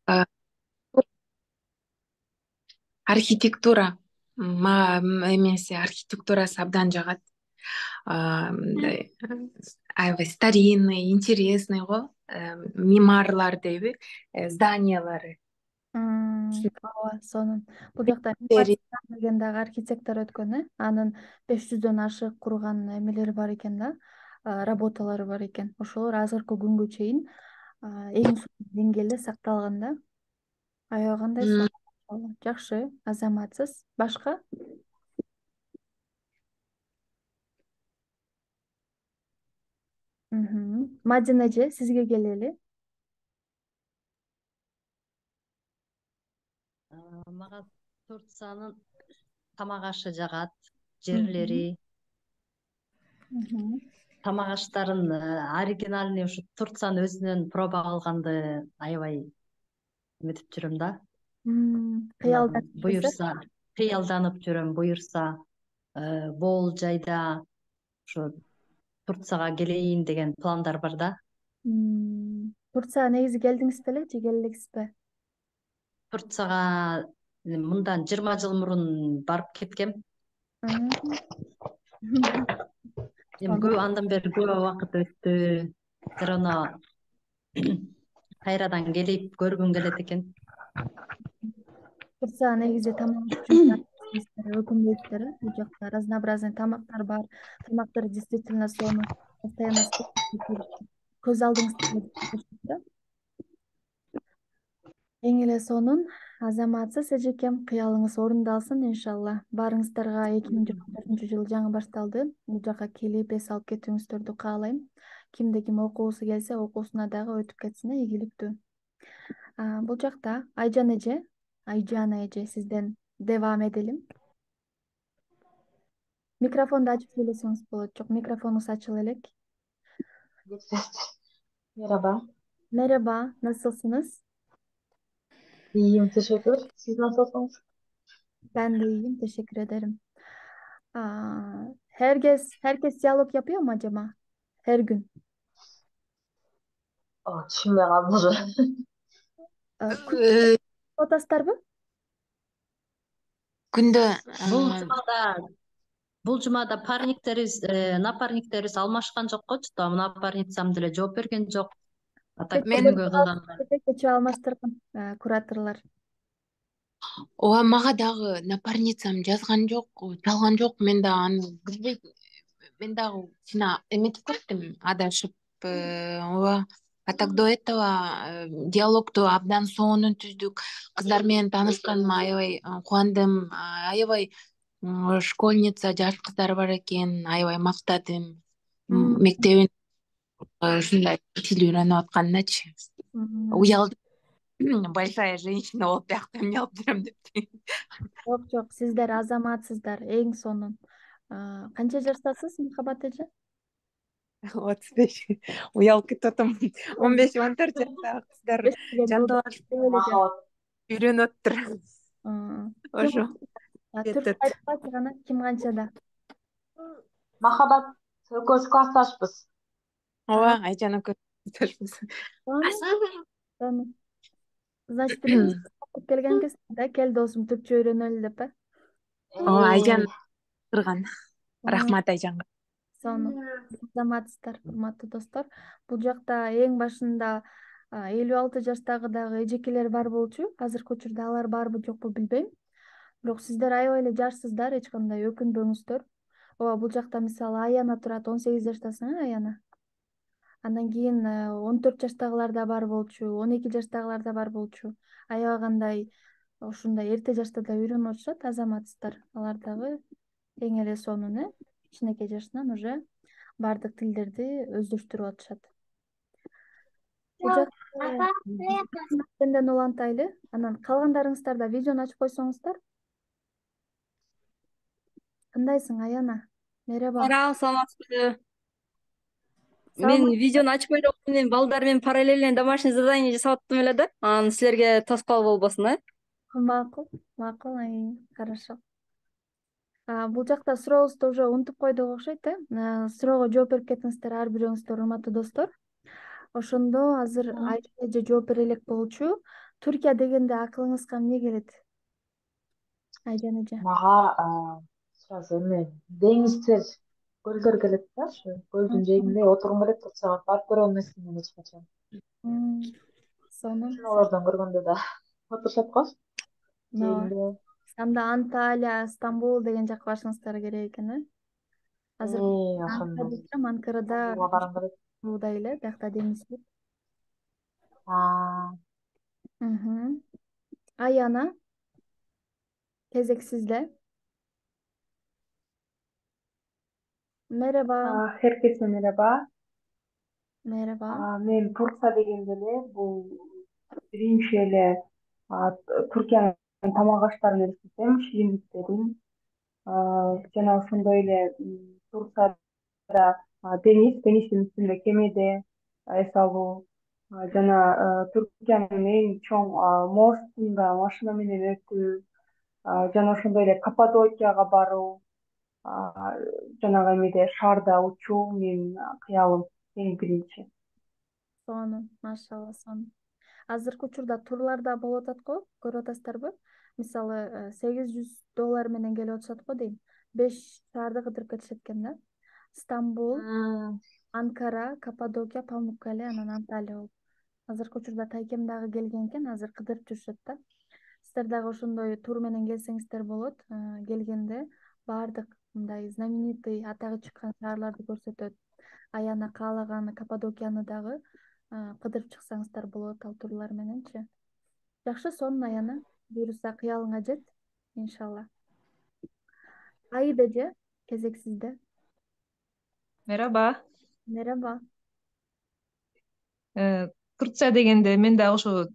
Э, Архитектура. Эмесе архитектурасы абдан жагат. Мындай аябай старинный, интересный го. Мемарлар дейби, зданиялары. Ооба, сонун. Бул жакта Бери- деген дагы архитектор өткөн, Анын 500дөн ашык курган эмелери бар экен да, работалары бар экен. Ошолор азыркы күнгө чейин эң сонун деңгээлде сакталган да. Аябай М, кандайсың? Жакшы, азаматсыз. Башка? Мадина эже, сизге келели. Мага Турциянын тамак ашы жагат, Мгм. жерлери, Мгм. тамак аштарын оригинальный ушу Турциянын өзүнөн проба алганды аябай эметип жүрөм да. Анан Кыялданып жүрсө? буюрса кыялданып жүрөм, буюрса бул жайда ушу Турцияга келейин деген пландар бар да. Турцияга негизи келдиңиз беле же келелексизби? Турцияга мындан 20 жыл мурун барып кеткем. М. Эми андан бери көп убакыт өттү. Все равно кайрадан келип көргүм келет экен. Турцияга негизи тамак үчүн өкүнбөйсүздөр, бул жакта разнообразный тамактар бар. Тамактар действительно сонун, постоянно көз алдыңызда. Эң эле сонун. Азаматсыз эжекем, кыялыңыз орундалсын иншалла. Баарыңыздарга 2024 жыл жаңы башталды. Бул жака келип эс алып кетүүңүздөрдү каалайм. Кимде ким окуусу келсе, окуусуна дагы өтүп кетсин, ийгиликтүү. Бул жакта Айжана эже, сизден девам эделим. Микрофонду ачып сүйлөсөңүз болот. Жок, микрофонуңуз ачык элек. Merhaba. Merhaba, nasılsınız? İyiyim, teşekkür. Siz nasılsınız? Ben de iyiyim, teşekkür ederim. Herkes diyalog yapıyor mu acaba? Her gün. Düşünmeye kalmadı. э, Otostar mı? Күндө Бул жумада бул жумада напарниктерибиз алмашкан жокко, чото напарницам деле жооп берген жок. А так мен күнүгө кылганда. Кече алмаштырган кураторлор. ооба мага дагы напарницам жазган жок, чалган жок. Мен дагы аны билбейт. Мен дагы кичине эметип кеттим, адашып. Ооба. А так до этого диалогду абдан сонун түздүк. Кыздар менен таанышканыма аябай кубандым. Аябай школьница, жаш кыздар бар экен. Аябай мактадым. Мектебин ушундай тил үйрөнүп атканыначы. Уялдым. Большая женщина болуп биякта эмне кылып жүрөм деп. Жок, сиздер азаматсыздар, эң сонун. Канча жаштасыз, Махабат эже? 35. Уялып кетип атам. 15-14 жаштагы кыздар жанталашып үйрөнүп атыптыр. Ошо. Түрк гана ким канчада? Mahabat, көз классташпыз. Ооба, Айжан экөөбүз. Значит, биз келген кезде кел досум түркчө үйрөнөлү деп, Ооба, Айжан кырган. Рахмат Айжанга. Сонун. Азаматсыздар, урматтуу достор. Бул жакта эң башында 56 жаштагы дагы эжекелер бар болчу. Азыркы учурда алар барбы жокпу билбейм. Бирок сиздер аябай эле жашсыздар, эч кандай өкүнбөңүздөр. Ооба, бул жакта мисалы Аяна турат, 18 жаштасың, Аяна. Андан кийин 14 жаштагылар да бар болчу, 12 жаштагылар да бар болчу. Аябай кандай ушундай эрте жашта да үйрөнүп атышат азаматсыздар. Алар дагы эң эле сонун, кичинекей жашынан уже баардык тилдерди өздөштүрүп атышат. Бул жакта сенден улантайлы. Анан калгандарыңыздар да видеону ачып койсоңуздар. Кандайсың, Аяна? Мераба. Саламатсызбы. Мен Саламат. видеону ачып койдум, мен балдар менен параллельно домашний задание жасап аттым эле да. Анан силерге тоскоол болбосун, Макул, хорошо. Бул жакта сурообузду уже унутуп койдук окшойт, суроого жооп берип кетиңиздер ар бирөөңүздөр, урматтуу достор. Ошондо азыр Айжан эже жооп бере элек болчу. Түркия дегенде акылыңызга эмне келет? Айжан эже. Мага сразу эме деңиздер, көлдөр келет да, ушу көлдүн жээгинде отургум келет, 4 саат барып көрө алмайсың мен эч качан. Сонун. Кинолордон көргөндө да отурушат го Ооба. жээгинде. Анда Анталия, Стамбул деген жака башыңыздар керек экен, э? Азыр Ошондо Анкарада Стамбулга баргым келет. уудай эле, биякта деңиз бар. Аяна, кезек сизде. Merhaba. Herkese merhaba. Merhaba. Men Turksa degенде эле бул биринчи эле Түркиянын тамак аштарын элестетем, шириндиктерин. Жана ошондой эле Туркияда деңиздин үстүндө кемеде эс алуу, жана Түркиянын эң чоң мостунда машина менен өтүү, жана ошондой эле Каппадокияга баруу, жанагы эмеде шаарда учуу менин кыялым эң биринчи. Сонун, машалла, сонун. Азыркы учурда турлар да болуп атат го, көрүп атасыздарбы? Мисалы, $800 менен келип атышат го дейм. 5 шаарды кыдырып кетишет экен да. Стамбул, Анкара, Каппадокия, Памуккале, анан Анталия болуп. Азыркы учурда Тайкем дагы келген экен, азыр кыдырып жүрүшөт да. Сиздер дагы ошондой тур менен келсеңиздер болот. Келгенде баардык мындай знаменитый, атагы чыккан шаарларды көрсөтөт. Аяна каалаган Каппадокияны дагы кыдырып чыксаңыздар болот ал турлар мененчи. Жакшы, сонун Аяна. Буюрса кыялыңа жет, иншалла. Аида эже, кезек сизде. Merhaba. Мераба. Турция дегенде мен дагы ошо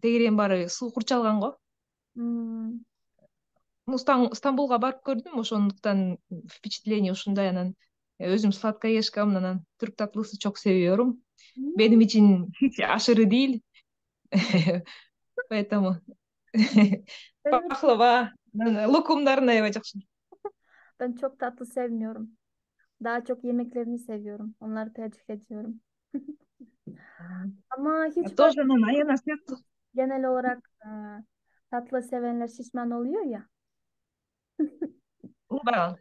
тегерен баары суу курчалган го. Стамбулга барып көрдүм, ошондуктан впечатление ушундай. Анан өзүм сладкоежкамын, анан түрк татлысы çok seviyorum. Benim için hiç aşırı değil. Поэтому baklava, lokumların аябай жакшы. Ben çok tatlı sevmiyorum. Daha çok yemeklerini seviyorum. Onları tercih ediyorum. Ama hiç böyle Тоже Аяна сыяктуу. genel olarak tatlı sevenler şişman oluyor ya. Барган.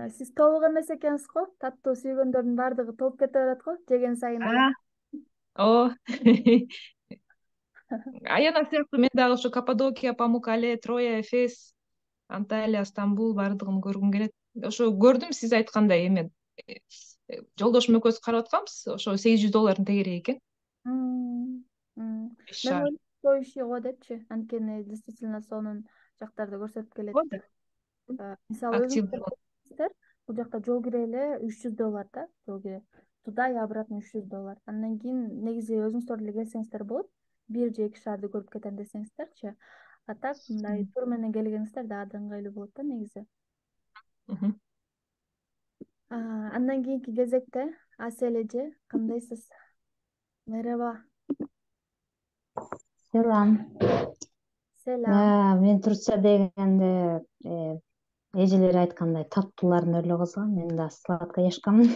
Siz толук эмес экенсиз го. Таттуу сүйгөндөрдүн баардыгы толуп кете берет го. Жеген сайын эле. О. Аяна сыяктуу мен дагы ошо Каппадокия, Памуккале, Троя, Эфес, Анталия, Стамбул баардыгын көргүм келет. Ошо көрдүм сиз айткандай эме. Жолдошум экөөбүз карап атканбыз. Ошо $800 тегерек экен. Мен ойлойм той иши го депчи. Анткени действительно сонун жактарды көрсөтүп келет. Мисалы өзүңүздөр бул жакта жол кире эле $300 да, жол кире. Туда и обратно $300. Андан кийин негизи өзүңүздөр эле келсеңиздер болот. 1 же 2 шаарды көрүп кетем десеңиздерчи. А так мындай тур менен келгениңиздер дагы ыңгайлуу болот да негизи. Андан кийинки кезекте Асель эже, кандайсыз? Мераба. Selam. Selam. Мен Турция дегенде эжелер айткандай таттуулардын өлө кызыгам. Мен да сладкоежкамын.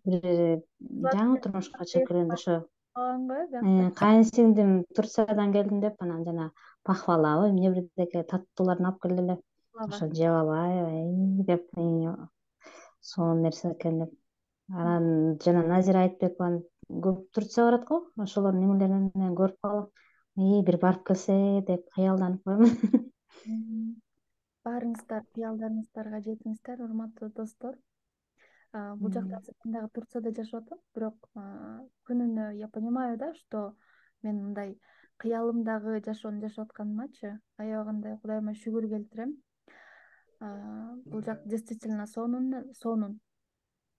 Жаңы турмушка чыгып келгенде ошо кайынсиңдим Турциядан келдим деп анан жана пахвалабы эмне бирдеке таттууларын алып келди эле. Ошо жеп албай деп сонун нерсе экен деп. Анан жана Назира Айтбекованы көп Турция барат го. Ошолордун немелерин көрүп калып, бир барып келсе деп кыялданып коймун. Барыңыздар, кыялдарыңыздарга жетиңиздер, урматтуу достор. Бул жакта дагы Турцияда жашап атам, бирок күнүнө я понимаю да, что мен мындай кыялымдагы жашоону жашап атканымачы, аябагандай Кудайыма шүгүр келтирем. Бул жак действительно сонун.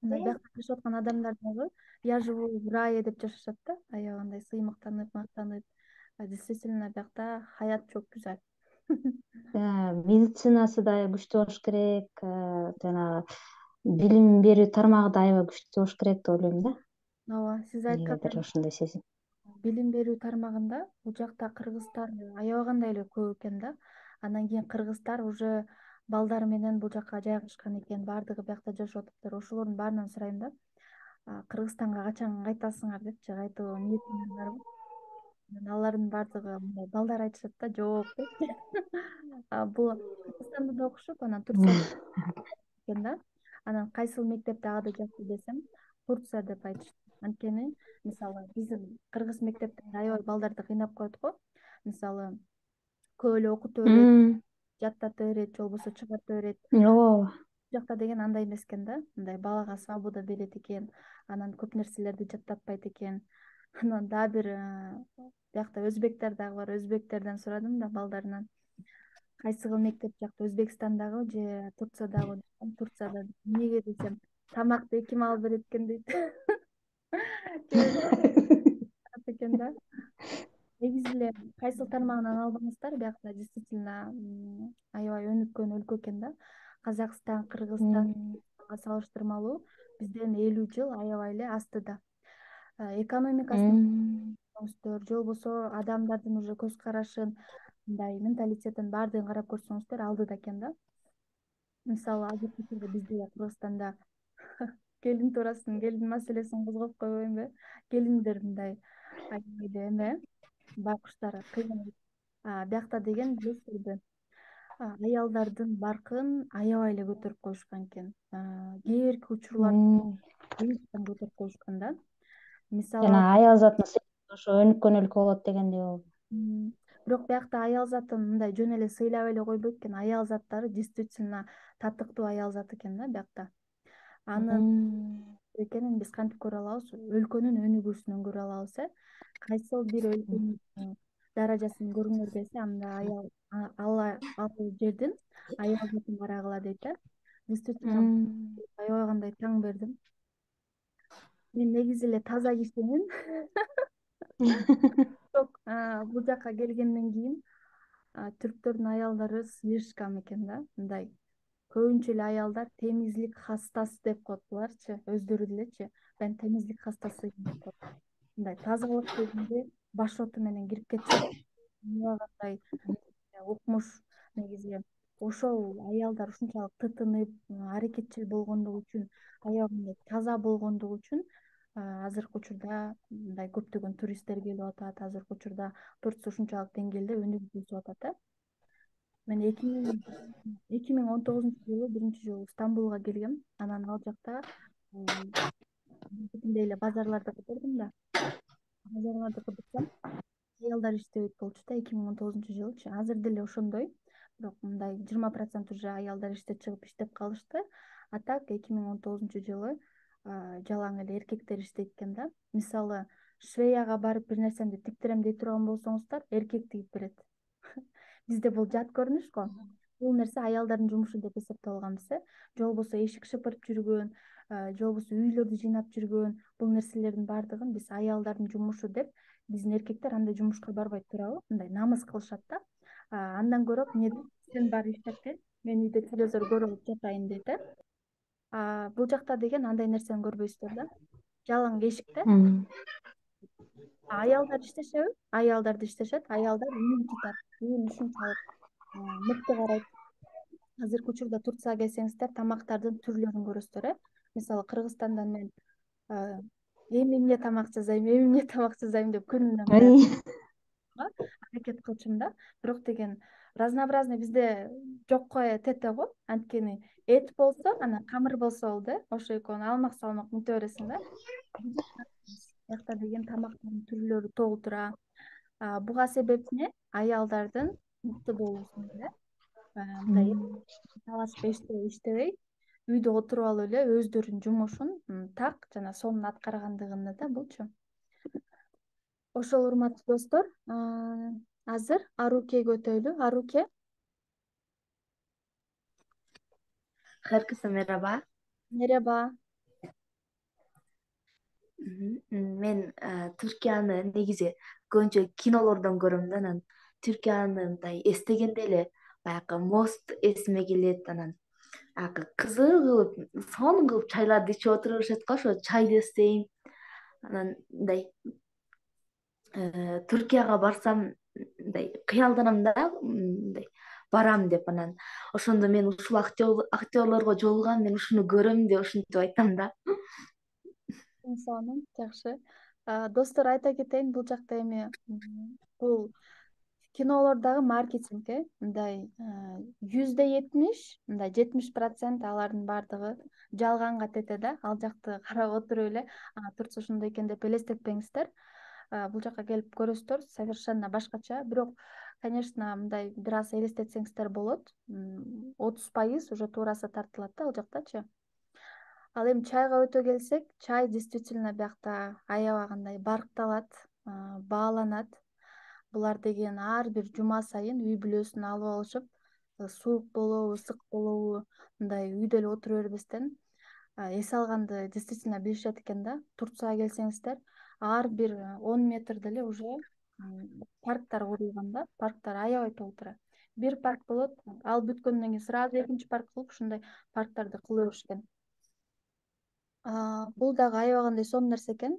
Биякта жашап аткан адамдар дагы я живу в рае деп жашашат да, аябагандай сыймыктанып, мактанып. Действительно биякта хаят çok güzel. Медицинасы да күчтүү болуш керек, жана билим берүү тармагы да аябай күчтүү болуш керек деп ойлойм да. Ооба, сиз айткандай ошондой сезим. Билим берүү тармагында бул жакта кыргыздар аябагандай эле көп экен да. Андан кийин кыргыздар уже балдары менен бул жакка жайгашкан экен, баардыгы биякта жашап атыптыр. Ошолордун баарынан сурайм да. Кыргызстанга качан кайтасыңар депчи, кайтуу ниетиңер барбы? Алардын баардыгы мындай балдар айтышат да, жок деп. Бул Кыргызстанда да окушуп, анан Турцияда экен да. Анан кайсыл мектепте агады жакшы десем, Турция деп айтышты. Анткени мисалы биздин кыргыз мектептеринде аябай балдарды кыйнап коет го. Мисалы көп эле окутуп берет, жаттатып берет, же болбосо чыгартып берет. Ооба. Жакта деген андай эмес экен да. Мындай балага свобода берет экен. Анан көп нерселерди жаттатпайт экен. Анан дагы бир биякта өзбектер дагы бар. Өзбектерден сурадым да балдарынан. Кайсыл мектеп жакта, Өзбекстандагы же Турциядагы? Турцияда. Эмнеге десем, тамакты ким алып берет экен дейт. Экен да. Негизи эле кайсыл тармагынан албаңыздар, биякта действительно аябай өнүккөн өлкө экен да. Казакстан, Кыргызстанга салыштырмалуу бизден 50 жыл аябай эле астыда. Экономикасын же болбосо адамдардын уже көз карашын, мындай менталитетин баардыгын карап көрсөңүздөр алдыда экен да. Мисалы азыркы бизде Кыргызстанда келин туурасынан, келин маселесин козгоп койбоймбу? Келиндер мындай аябай эле эме, байкуштар кыйын. Биякта деген билесизби? Аялдардын баркын аябай эле көтөрүп коюшкан экен. Кээ бирки учурларда көтөрүп коюшкан да. Мисалы Жана аял затын ошо өнүккөн өлкө болот дегендей болду. бирок биякта аял затын мындай жөн эле сыйлап эле койбойт экен. Аял заттары действительно татыктуу аял зат экен да биякта. Анын экенин биз кантип көрө алабыз? Өлкөнүн өнүгүүсүнөн көрө алабыз. Кайсыл бир өлкөнүн даражасын көргүңөр келсе, анда аял ал жердин аял затын карагыла дейт да. Действительно аябай кандай таң бердим. Мен негизи эле таза кишимин. Бул жака келгенден кийин түрктөрдүн аялдары слишком экен да. Мындай көбүнчө эле аялдар темиздик хастасы деп коет буларчы, өздөрү делечи. Мен темиздик хастасы деп коет. Мындай тазалык дегенде башоту менен кирип кетишет. Кандай укмуш негизи ошол аялдар ушунчалык тытынып, аракетчил болгондугу үчүн, аябай таза болгондугу үчүн азыркы учурда мындай көптөгөн туристтер келип атат. Азыркы учурда Турция ушунчалык деңгээлде өнүгүп атат. Мен 2019 жылы биринчи жолу Стамбулга келгем. Анан ал жакта бүтүндөй эле базарларды кыдырдым да. Базарларды кыдырсам, аялдар иштебейт болчу да 2019 жылычы. Азыр деле ошондой. Бирок мындай 20% уже аялдар иште чыгып иштеп калышты. А так 2019 жылы жалаң эле эркектер иштейт экен да. Мисалы, швеяга барып бир нерсемди тиктирем дей турган болсоңуздар, эркек тигип берет. Бизде бул жат көрүнүш го. Бул нерсе аялдардын жумушу деп эсептелган биз. Же болбосо эшик шыпырып жүргөн, же болбосо үйлөрдү жыйнап жүргөн, бул нерселердин баардыгын биз аялдардын жумушу деп, биздин эркектер андай жумушка барбайт туурабы? Мындай намыс кылышат да. Андан көрө сен бар иштеп кел, мен үйдө телевизор көрүп жатайын дейт. Бул жакта деген андай нерсени көрбөйсүздөр да. Жалаң эшикте аялдар иштешеби? Аялдарды иштешет, аялдар үйүн тутат. Үйүн ушунчалык мыкты карайт. Азыркы учурда Турцияга келсеңиздер, тамактардын түрлөрүн көрөсүздөр. Мисалы, Кыргызстандан мен эмне тамак жасайм деп күнүнөн аракет кылчумун да. Бирок деген разнообразный бизде жокко тете го. Анткени эт болсо, анан камыр болсо болду. Ошо экөөнү алмак салмак мынте бересиң да. Биякта деген тамактардын түрлөрү толтура. Буга себеп эмне? Аялдардын мыкты болуусу эле. Мындай талашып иштебей, үйдө отуруп алып эле өздөрүнүн жумушун так жана сонун аткаргандыгында да булчу. Ошол урматтуу достор, азыр Арукеге өтөлү. Аруке. Herkese merhaba. Merhaba. Men Türkiýany negizi көбүнчө кинолордон көрөм да, анан Türkiýany мындай эстегенде эле баягы мост эсиме келет, анан кызык кылып, сонун кылып чайларды ичип отурушат го, ошо чайды эстейм. Анан мындай Түркияга барсам мындай кыялданам да, мындай барам деп, анан ошондо мен ушул актерлорго жолугам, мен ушуну көрөм деп ушинтип айтам да. Сонун, жакшы. Достор, айта кетейин, бул жакта эми бул кинолордогу маркетинг мындай 70%, мындай 70% алардын баардыгы жалганга тете да. Ал жакты карап отуруп эле турчу ошондой экен деп элестетпеңиздер. Бул жака келип көрөсүздөр, совершенно башкача. Бирок, конечно, мындай бир аз элестетсеңиздер болот. 30% уже туурасы тартылат да ал жактачы. Ал эми чайга өтө келсек, чай действительно биякта аябагандай баркталат, бааланат. Булар деген ар бир жума сайын үй бүлөсүн алып алышып, суук болобу, ысык болобу, мындай үйдө эле отура бербестен эс алганды действительно билишет экен да. Турцияга келсеңиздер, ар бир 10 метрде эле уже парктар курулган да. Парктар аябай толтура. Бир парк болот, ал бүткөндөн кийин сразу экинчи парк кылып, ушундай парктарды кыла беришкен. Бул дагы аябагандай сонун нерсе экен.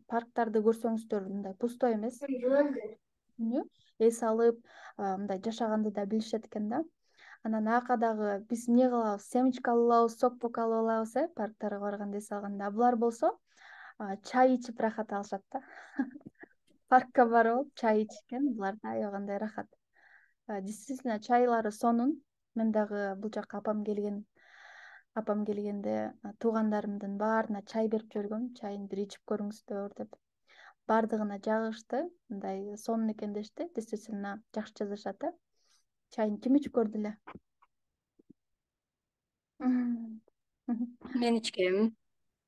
Парктарды көрсөңүздөр, мындай пустой эмес. Эс алып, мындай жашаганды да билишет экен да. Анан ака дагы биз эмне кылабыз? Семечко алып алабыз, сок алып алабыз, парктарга барганда эс алганда. Булар болсо чай ичип рахат алышат да. Паркка барып алып чай ичкен, булар да аябагандай рахат. Действительно, чайлары сонун. Мен дагы бул жака апам келгенде туугандарымдын баарына чай берип жибергөм. Чайын бир ичип көрүңүздөр деп. Бардыгына жагышты. Мындай сонун экен дешти. Действительно жакшы жазышат. Чайын ким ичип көрдү эле? Мен ичкем.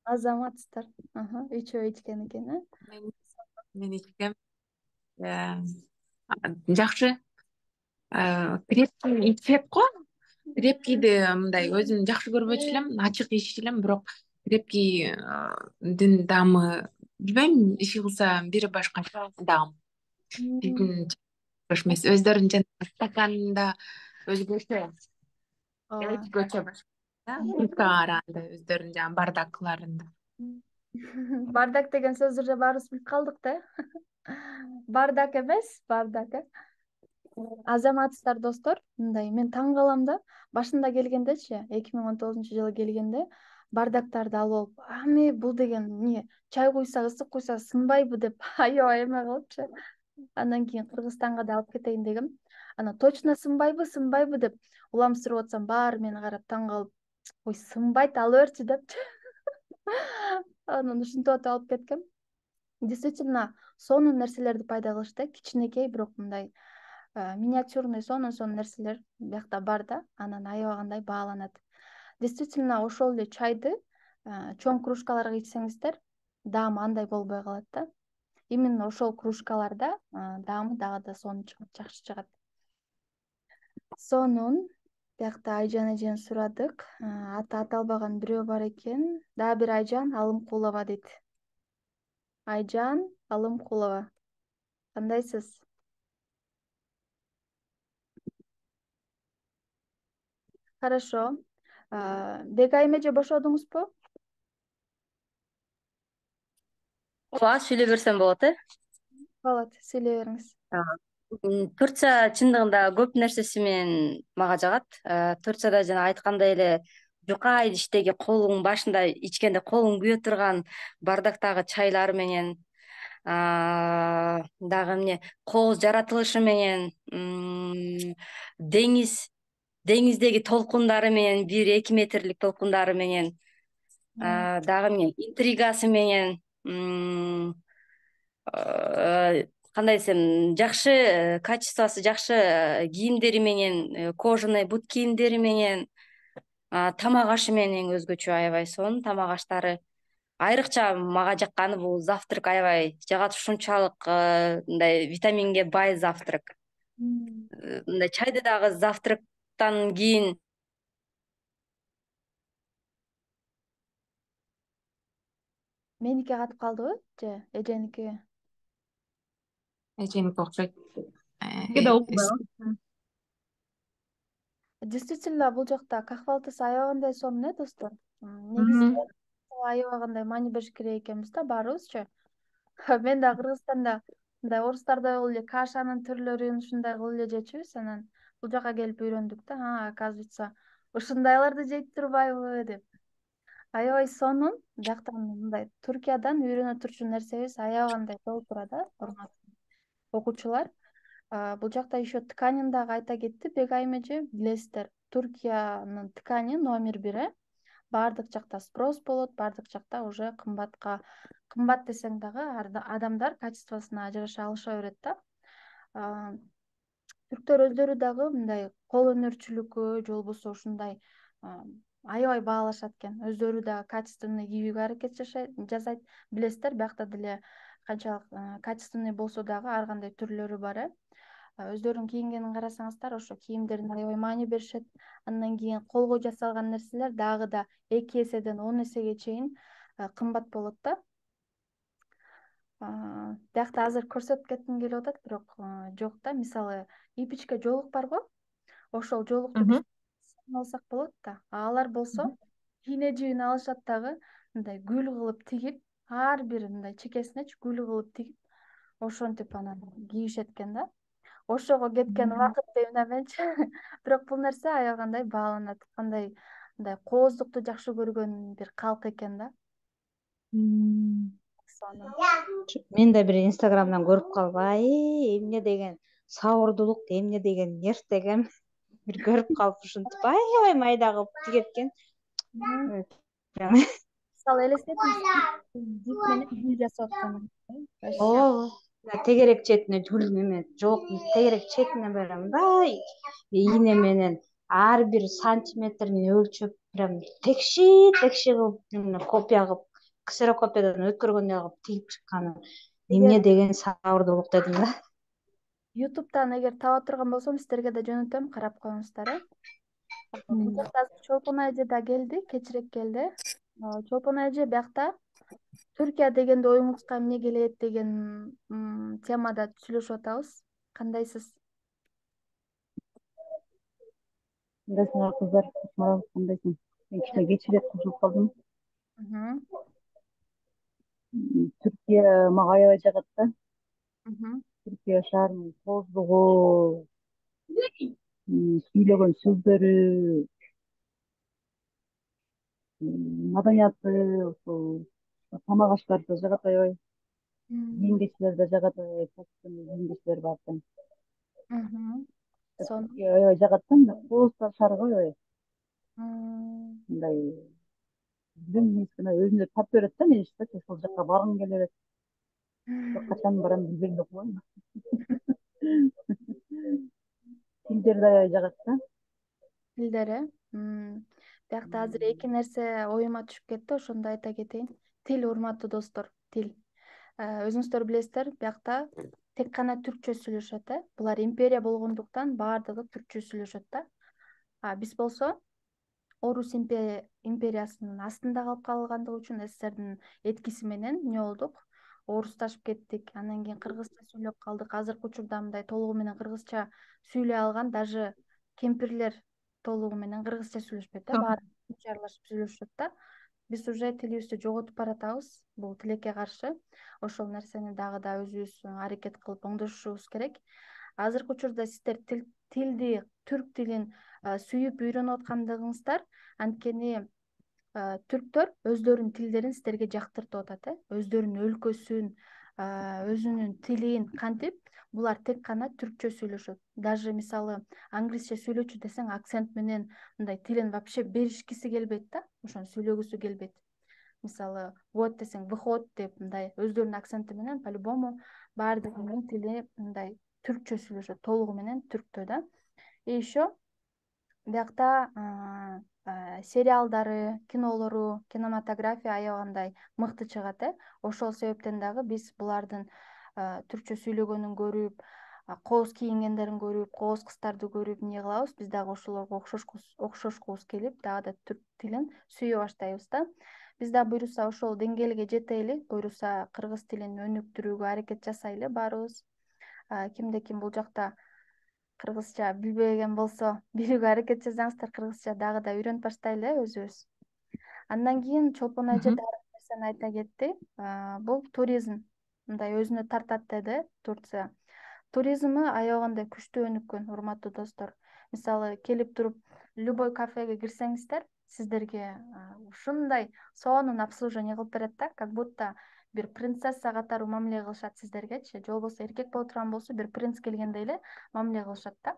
Азаматсыздар. Үчөө ичкен экен. Мен ичкем. Жакшы. Крепкий ичет го. Крепкийди мындай өзүм жакшы көрбөчү элем, ачык иччү элем, бирок крепкийдин даамы билбейм, иши кылса бири башкача даам. Биздин эмес, өздөрүнүн жанагы стаканында өзгөчө, өзгөчө башка. Кружкага караганда өздөрүнүн жанагы бардактарында. Бардак деген сөздү баарыбыз билип калдык да. Бардак эмес, бардак. Азаматсыздар достор, мындай мен таң калам да. Башында келгендечи, 2019-жылы келгенде бардактарды алып алып, ами бул деген эмне, чай куйса, ысык куйса сынбайбы деп аябай эме кылыпчы. Андан кийин Кыргызстанга да алып кетейин дегем. Ана точно сынбайбы деп уламсырып атсам, баары мени карап таң калып, ой сынбайт, ала берчи депчи. Анан ушинтип атып алып кеткем. Действительно сонун нерселерди пайда кылышты, кичинекей бирок мындай миниатюрный сонун нерселер биякта бар да, анан аябагандай бааланат. Действительно ошол эле чайды чоң кружкаларга ичсеңиздер, даамы андай болбой калат да. Именно ошол кружкаларда даамы дагы да сонун чыгат, жакшы чыгат. Сонун биякта Айжан эжени сурадык. Аты аталбаган бирөө бар экен. Дагы бир Айжан Алымкулова дейт. Айжан Алымкулова. Кандайсыз? Хорошо. Бегайым эже бошодуңузбу? Ооба, сүйлөй берсем болот, Болот, сүйлөй бериңиз. Турция чындыгында көп нерсеси менен мага жагат. Турцияда жана айткандай эле жука идиштеги колуң башында ичкенде колуң күйө турган бардактагы чайлары менен дагы эмне кооз жаратылышы менен деңиздеги толкундары менен 1-2 метрлик толкундары менен дагы эмне интригасы менен кандай десем жакшы качествосы жакшы кийимдери менен кожаный бут кийимдери менен тамак ашы менен эң өзгөчө аябай сонун тамак аштары. Айрыкча мага жакканы бул завтрак аябай жагат, ушунчалык мындай витаминге бай завтрак. Мындай чайды дагы завтрактан кийин Меники катып калдыбы же эженики? Эженики окшойт. Действительно бул жакта кахвалтысы аябагандай сонун достор. Негизи аябагандай маани бериш керек экенбиз да баарыбызчы. Мен да Кыргызстанда мындай орустардай болуп эле кашанын түрлөрүн ушундай кылып эле жечүбүз. Анан бул жака келип үйрөндүк да. Оказывается, ушундайларды жейт турбайбы деп. аябай сонун. Бияктан мындай Түркиядан үйрөнө турчу нерсебиз аябагандай болуп турат, урматтуу окуучулар. Бул жакта еще тканин дагы айта кетти Бегайым эже. Билесиздер, Түркиянын ткани номер 1. Баардык жакта спрос болот, баардык жакта уже кымбат десең дагы адамдар качествосуна жараша алыша берет да. Түрктөр өздөрү дагы мындай кол өнөрчүлүккө же болбосо ушундай аябай баалашат экен. Өздөрү дагы качественный кийүүгө аракет жасайт. Билесиздер, биякта деле канчалык качественный болсо дагы ар кандай түрлөрү бар. Өздөрүнүн кийингенин карасаңыздар, ошо кийимдерине аябай маани беришет. Андан кийин колго жасалган нерселер дагы да 2 эседен 10 эсеге чейин кымбат болот да. Биякта азыр көрсөтүп кетким келип атат, бирок жок да. Мисалы, ипичке жоолук барго, ошол жоолукту биз алсак болот да. Алар болсо ийне жибин алышат дагы, мындай гүл кылып тигип, ар бир мындай чекесинечи гүл кылып тигип, ошентип анан кийишет экен да. Ошого кеткен убакыт демине менчи. Бирок бул нерсе аябагандай бааланат. Кандай мындай кооздукту жакшы көргөн бир калк экен да. Мен да бир инстаграмдан көрүп калып, эмне деген сабырдуулук, эмне деген нерв деген бир көрүп калып ушинтип аябай майда кылып тигет экен. Мисалы элестетиңиз, жип менен гүл жасап атканын. Ооба, тегерек четине гүл неме, жок, тегерек четине мындай ийне менен ар бир сантиметрин өлчөп, прям текши кылып копия кылып, ксерокопиядан өткөргөндөй кылып тигип чыкканы. Эмне деген сабырдуулук дедим да. YouTube'дан эгер таба турган болсом, сиздерге да жөнөтөм, карап коюңуздар. Бул жакта Чолпон эже да келди, кечирээк келди. Чолпон эже биякта Түркия дегенде оюңузга эмне келет деген темада сүйлөшүп атабыз. Кандайсыз? Кандайсыңар кыздар? Кандайсың? Мен кичине кечирээк кошулуп калдым. Түркия мага аябай жагат да. Түркия шаарынын тооздугу, сүйлөгөн сөздөрү, маданияты, ошол тамак аштары да жагат аябай. Кийим-кечтер да жагат аябай, качественный кийим-кечтер бар экен. Түркия аябай жагат да, мындай кооз шаар аябай. Мындай өзүнө тап берет да, мен ошол жака баргым келе берет. Бирок качан барам билбейм да коем. Тилдер да аябай жагат да. Тилдери. Биякта азыр эки нерсе оюма түшүп кетти, ошондо айта кетейин. Тил, урматтуу достор, тил. Өзүңүздөр билесиздер, биякта тек гана түркчө сүйлөшөт. Булар империя болгондуктан баардыгы түркчө сүйлөшөт да. Биз болсо Орус империясынын астында калып калгандыгы үчүн СССРдин эткиси менен эмне болдук? Орусташып кеттик. Андан кийин кыргызча сүйлөп калдык. Азыркы учурда мындай толугу менен кыргызча сүйлөй алган даже кемпирлер толугу менен кыргызча сүйлөшпөйт да, баары түркчө аралашып сүйлөшөт да. Биз уже тилибизди жоготуп баратабыз. Бул тилекке каршы. Ошол нерсени дагы да өзүбүз аракет кылып оңдошушубуз керек. Азыркы учурда сиздер тилди, түрк тилин сүйүп үйрөнүп аткандыгыңыздар, анткени түрктөр өздөрүнүн тилдерин сиздерге жактыртып атат, өздөрүнүн өлкөсүн, өзүнүн тилин кантип булар тек гана түркчө сүйлөшөт. Даже мисалы англисче сүйлөчү десең, акцент менен мындай тилин вообще беришкиси келбейт да, ошону сүйлөгүсү келбейт. Мисалы вот десең выход деп мындай өздөрүнүн акценти менен по-любому баардыгынын тили мындай түркчө сүйлөшөт, толугу менен түрктө да. И еще биякта сериалдары, кинолору, кинематография аябагандай мыкты чыгат. Ошол себептен дагы биз булардын түркчө сүйлөгөнүн көрүп, кооз кийингендерин көрүп, кооз кыздарды көрүп эмне кылабыз? Биз дагы ошолорго окшошкубуз келип, дагы да түрк тилин сүйө баштайбыз да. Биз да буюрса ошол деңгээлге жетели, буюрса кыргыз тилин өнүктүрүүгө аракет жасайлы баарыбыз. Кимде ким бул жакта кыргызча билбеген болсо, билүүгө аракет жасаңыздар, кыргызча дагы да үйрөнүп баштайлы өзүбүз. Андан кийин Чолпон эже дагы бир нерсени айта кетти. Бул туризм. Мындай өзүнө тартат деди Турция. Туризмы аябагандай күчтүү өнүккөн, урматтуу достор. Мисалы келип туруп, любой кафеге кирсеңиздер, сиздерге ушундай сонун обслуживание кылып берет да, как будто бир принцесса катары мамиле кылышат сиздергечи, же болбосо эркек боло турган болсо бир принц келгендей эле мамиле кылышат да.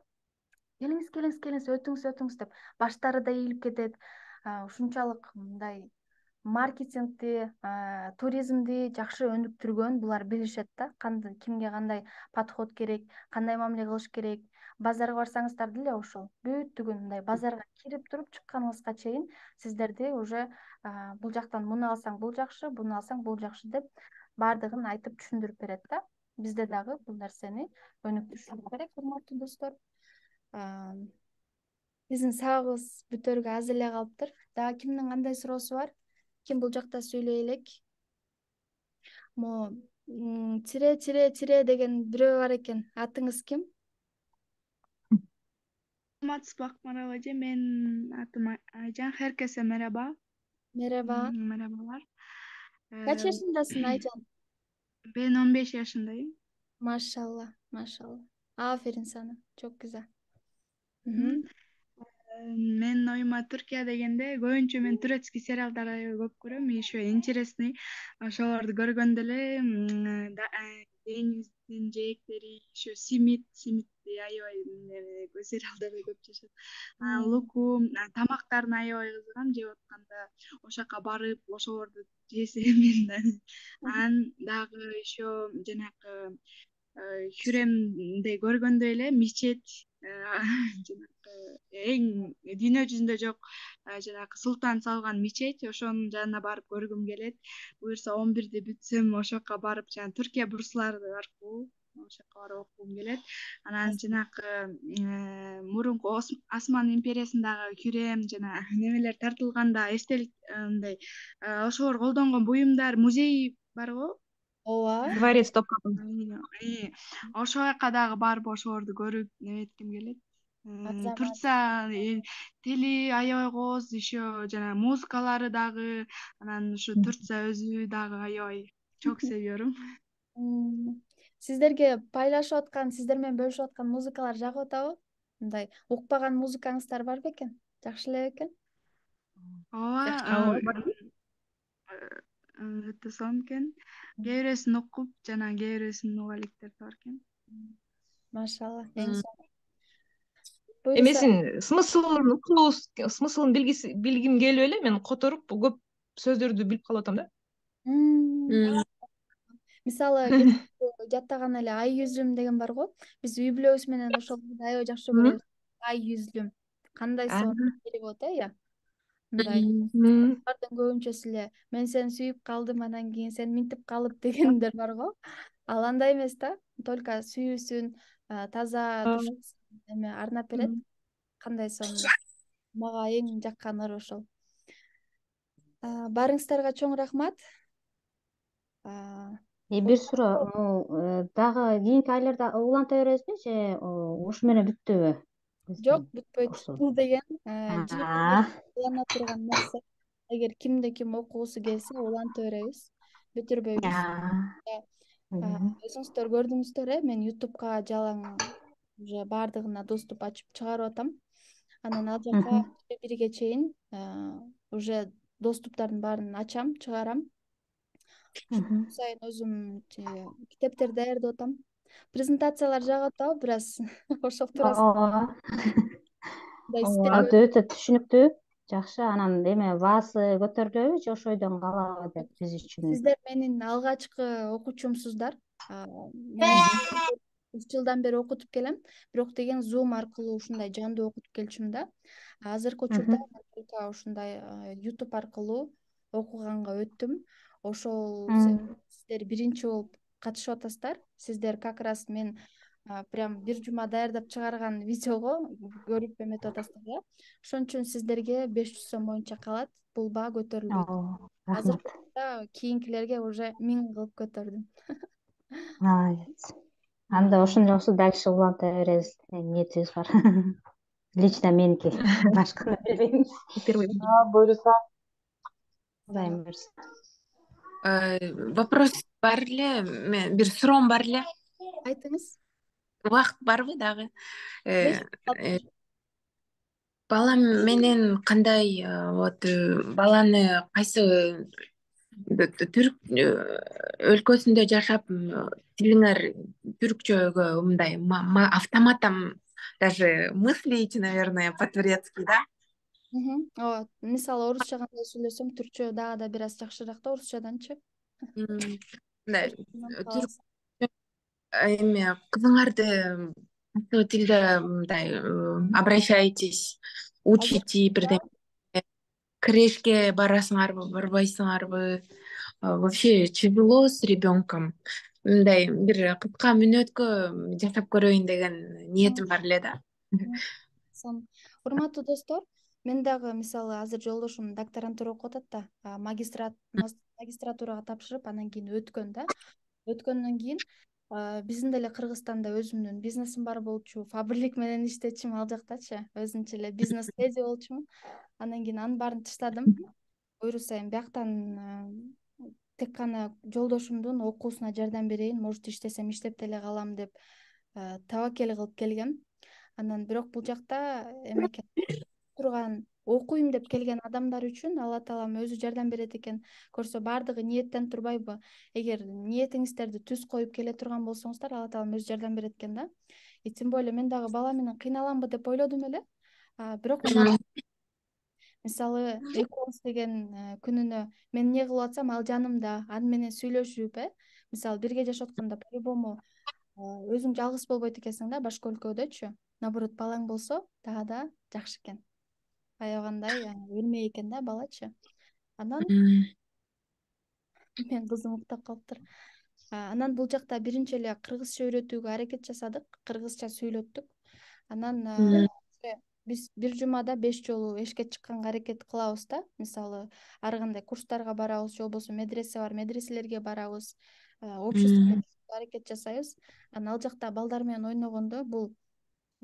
Келиңиз, келиңиз, келиңиз, өтүңүз, өтүңүз деп баштары да ийилип кетет. Ушунчалык мындай маркетингди, туризмди жакшы өнүктүргөн булар билишет да, кимге кандай подход керек, кандай мамиле кылыш керек. Базарга барсаңыздар деле ошол бүттүгүн мындай базарга кирип туруп чыкканыңызга чейин сиздерди уже бул жактан муну алсаң бул жакшы, буну алсаң бул жакшы деп баардыгын айтып түшүндүрүп берет да. Бизде дагы бул нерсени өнүктүрүш керек, урматтуу достор. Биздин сабагыбыз бүтөргө аз эле калыптыр. Дагы кимдин кандай суроосу бар? Ким бул жакта сүйлөй элек? Мо тире деген бирөө бар экен. Атыңыз ким? Саламатсызбы Акмарал эже, менин атым Айжан. Herkese merhaba. Merhaba. Merhabalar. Kaç yaşındasın Aycan? Ben 15 yaşındayım. Maşallah, maşallah. Aferin sana. Çok güzel. Мен оюма Түркия дегенде көбүнчө мен турецкий сериалдарды көп көрөм, еще интересный. Ошолорду көргөндө эле деңиздин жээктери, еще Симитти аябай сериалдарды көп чечет. Луку тамактарына аябай кызыгам, жеп атканда ошол жака барып, ошолорду жесем мен. Анан дагы еще жанакы Хюремди көргөндө эле мечет жанакы эң дүйнө жүзүндө жок жанакы султан салган мечет, ошонун жанына барып көргүм келет. Буюрса 11-де бүтсөм ошол жака барып жана Түркия бурслары аркылуу ошол жака барып окугум келет. Анан жанакы мурунку Осман империясындагы Хюрем жана немелер тартылганда эстелик мындай ошолор колдонгон буюмдар музей барбы? Ооба. Дворец Топкапы. Ошол жака дагы барып ошолорду көрүп неметким келет. Турция тили аябай кооз, еще жана музыкалары дагы, анан ушу Турция өзү дагы аябай çok seviyorum. Сиздерге пайлашып аткан, сиздер менен бөлүшүп аткан музыкалар жагып атабы? Мындай укпаган музыкаңыздар бар бекен? Жакшы эле бекен? Ооба. Өтө сонун экен. Кээ бирөөсүн окуп, жана кээ бирөөсүн уга электер бар экен. Машалла, эң сонун. Эмесин смыслын билгим келип эле мен которуп көп сөздөрдү билип калып атам да. Мисалы жаттаган эле ай yüzlüm деген бар го. Биз үй бүлөбүз менен ошолду аябай жакшы көрөбүз. Ай yüzlüm. Кандай сонун перевод я. Мындай бардын көбүнчөсү эле мен сени сүйүп калдым, анан кийин сен минтип калып дегендер бар го. Ал андай эмес да, только сүйүүсүн таза эме арнап берет. Кандай сонун. Мага эң жакканы ошол. Барыңыздарга чоң рахмат. Бир суроо, дагы кийинки айларда уланта бересизби же ушу менен бүттүбү? Жок, бүтпөйт. Бул деген улана турган нерсе. Эгер кимде ким окугусу келсе, уланта беребиз, бүтүрбөйбүз. Өзүңүздөр көрдүңүздөр, мен YouTube'га жалаң уже баардыгына доступ ачып чыгарып атам. Анан ал жака 1-ге чейин уже доступтардын баарын ачам, чыгарам. Сайын өзүм китептер даярдап атам. Презентациялар жагып атабы бир аз ошол туурасында. Өтө түшүнүктүү, жакшы. Анан эме баасы көтөрүлөбү же ошо ойдон калабы деп биз үчүн? Сиздер менин алгачкы окуучумсуздар. Мен 3 жылдан бери окутуп келем, бирок деген Zoom аркылуу ушундай жандуу окутуп келчүм да. Азыркы учурда только ушундай YouTube аркылуу окуганга өттүм. Ошол сиздер биринчи болуп катышып атасыздар. Сиздер как раз мен прям бир жума даярдап чыгарган видеого көрүп эметип атасыздар да. Ошон үчүн сиздерге 500 сом боюнча калат. Бул баа көтөрүлбөйт. Азыркы кийинкилерге уже 1000 кылып көтөрдүм. Анда ошондо дальше уланта беребиз. Ниетибиз бар. Лично меники. Башканы билбейм. Буюрса. Кудайым буйрса. Вопрос бар эле, бир суроом бар эле. Айтыңыз. Убакыт барбы дагы? Бала менен кандай вот баланы кайсы түрк өлкөсүндө жашап тилиңер түркчөгө мындай автоматом даже мыслите, наверное, по-турецки, да? Ооба, мисалы орусча кандай сүйлөсөм, түркчө дагы да бир аз жакшыраак да, орусчаданчы. Мындай түрк Кааласам. эме кызыңарды кайсы тилде мындай обращаетесь, учите бирдеме, крешке барасыңарбы, барбайсыңарбы? Вообще тяжело с ребенком. Мындай бир кыска мүнөткө жашап көрөйүн деген ниетим бар эле да. Урматтуу достор, мен дагы мисалы азыр жолдошум докторантура окуп атат да, магистратурага тапшырып, анан кийин өткөн да. Өткөндөн кийин биздин деле Кыргызстанда өзүмдүн бизнесим бар болчу, фабрик менен иштечүмүн ал жактачы, өзүнчө эле бизнес леди болчумун. Анан кийин анын баарын таштадым. Буюрса эми бияктан тек гана жолдошумдун окуусуна жардам берейин, может иштесем иштеп деле калам деп табакел кылып келгем. Анан бирок бул жакта эмекен турган окуйм деп келген адамдар үчүн Алла таалам өзү жардам берет экен. Көрсө баардыгы ниеттен турбайбы? Эгер ниетиңиздерди түз коюп келе турган болсоңуздар, Алла таалам өзү жардам берет экен да. Тем более мен дагы бала менен кыйналамбы деп ойлодум эле. Бирок мен мисалы экөөбүз деген күнүнө мен эмне кылып атсам, ал жанымда, аны менен сүйлөшүп, мисалы бирге жашап атканда по-любому өзүң жалгыз болбойт экенсиң да, башка өлкөдөчү. Наоборот, балаң болсо дагы да жакшы экен. Аябагандай өлмөй экен да балачы. Анан мен кызым уктап калыптыр. Анан бул жакта биринчи эле кыргызча үйрөтүүгө аракет жасадык, кыргызча сүйлөттүк. Анан биз бир жумада 5 жолу эшикке чыкканга аракет кылабыз да. Мисалы ар кандай курстарга барабыз, же болбосо медресе бар, медреселерге барабыз, обществого аракет жасайбыз. Анан ал жакта балдар менен ойногондо бул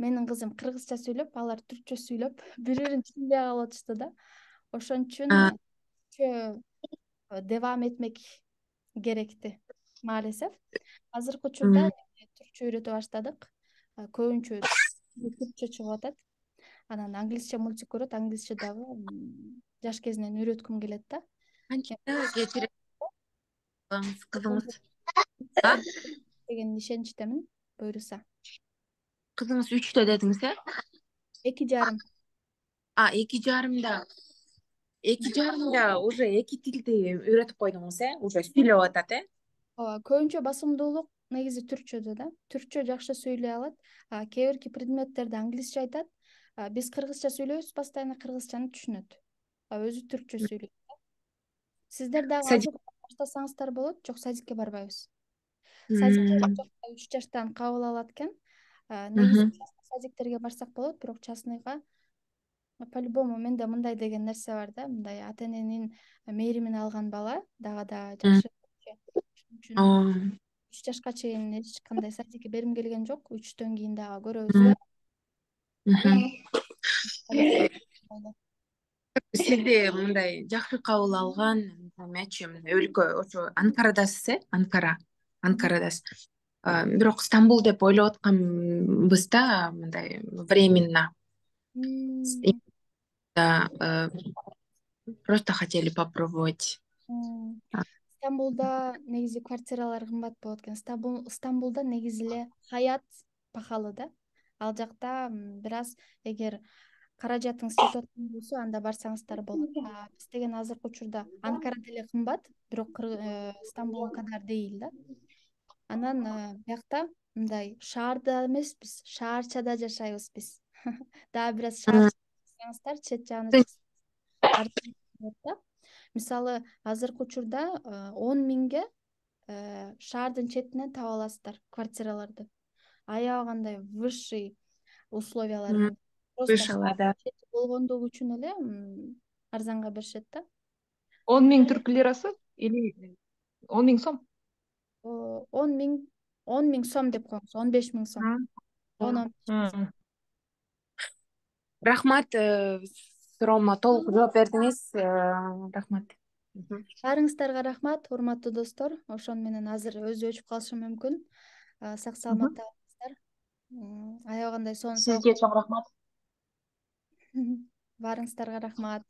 менин кызым кыргызча сүйлөп, алар түркчө сүйлөп, бири-бирин түшүнбөй калып атышты да. Ошон үчүн девам этмек керекти, маалесеф. Азыркы учурда түркчө үйрөтө баштадык. Көбүнчө түркчө чыгып атат. Анан англисче мультик көрөт, англисче дагы жаш кезинен үйрөткүм келет да. Канча кетирет кызыңыз? Деген ишеничтемин, буюрса. Кызыңыз 3-тө дедиңиз, 2,5. 2,5да. 2,5да уже 2 тилди үйрөтүп койдуңуз, уже сүйлөп атат, Ооба, көбүнчө басымдуулук негизи түркчөдө да. Түркчө жакшы сүйлөй алат. Кээ бирки предметтерди англисче айтат. Биз кыргызча сүйлөйбүз, постоянно кыргызчаны түшүнөт. Өзү түркчө сүйлөйт. Сиздер дагы азыр баштасаңыздар болот, жок садикке барбайбыз. Садикке 3 жаштан кабыл алат экен. Негизи садиктерге барсак болот, бирок частныйга по-любому менде мындай деген нерсе бар да, мындай ата эненин мээримин алган бала дагы да жакшы. Үчүн 3 жашка чейин эч кандай садикке берим келген жок. 3төн кийин дагы көрөбүз. Сизди мындай жакшы кабыл алган өлкө ошо Анкарадасыз, Анкарадасыз. Бирок Стамбул деп ойлоп атканбыз да, мындай временно. Просто хотели попробовать. Стамбулда негизи квартиралар кымбат болот экен. Стамбулда негизи эле хаят бахалы да. Ал жакта бир аз эгер каражатыңыз жетип аткан болсо, анда барсаңыздар болот. Биз деген азыркы учурда Анкара деле кымбат, бирок Стамбул кадар дейил да. Анан биякта мындай шаарда эмеспиз, шаарчада жашайбыз биз. Дагы бир аз шаарчада жашасаңыздар, чет жагына чыксаңыздар. Мисалы азыркы учурда 10 миңге шаардын четинен таба аласыздар квартираларды. Аябагандай высший условиялар менен. Просто болгондугу үчүн эле арзанга беришет да. 10 миң түрк лирасы или 10 миң сом? 10 миң сом деп коюңуз, 15 миң сом. Рахмат, суроомо толук жооп бердиңиз. Рахмат. Баарыңыздарга рахмат, урматтуу достор. Ошон менен азыр өзү өчүп калышы мүмкүн. Сак саламатта болуңуздар. Аябагандай сонун. Сизге чоң рахмат. Баарыңыздарга рахмат.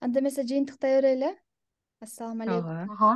Анда эмесе жыйынтыктай берели. Ассаламу алейкум. Ага. Ага.